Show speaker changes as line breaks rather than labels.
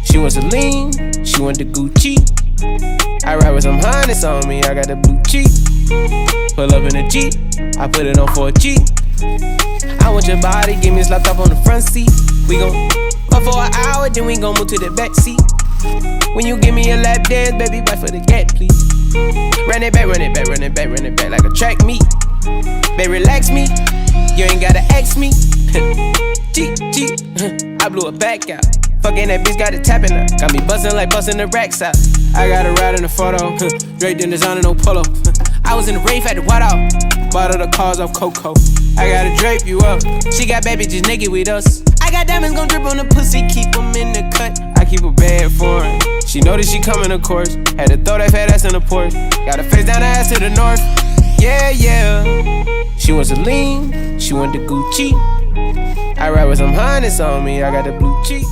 She wants a lean, she want the Gucci. I ride with some harness on me, I got the blue cheek. Pull up in a Jeep, I put it on for a G. I want your body, give me this laptop on the front seat. We gon' fuck for an hour, then we gon' move to the back seat. When you give me a lap dance, baby, wipe for the cat, please. Run it back, run it back, run it back, run it back like a track meet. Baby, relax me, you ain't gotta ask me. G, I blew it back out. Fucking that bitch got it tapping up. Got me bustin' like bustin' the racks out. I got a ride in the photo, draped in designer, no polo. I was in the rave at the White Out. Bought all the cars off Coco. I gotta drape you up. She got baby just naked with us. I got diamonds gon' drip on the pussy, keep them in the cut. I keep a bad for her. She know that she coming, of course. Had to throw that fat ass in the porch. Got her face down, her ass to the north. Yeah, yeah. She wants a lean, she want the Gucci. I ride with some harness on me, I got the blue cheek.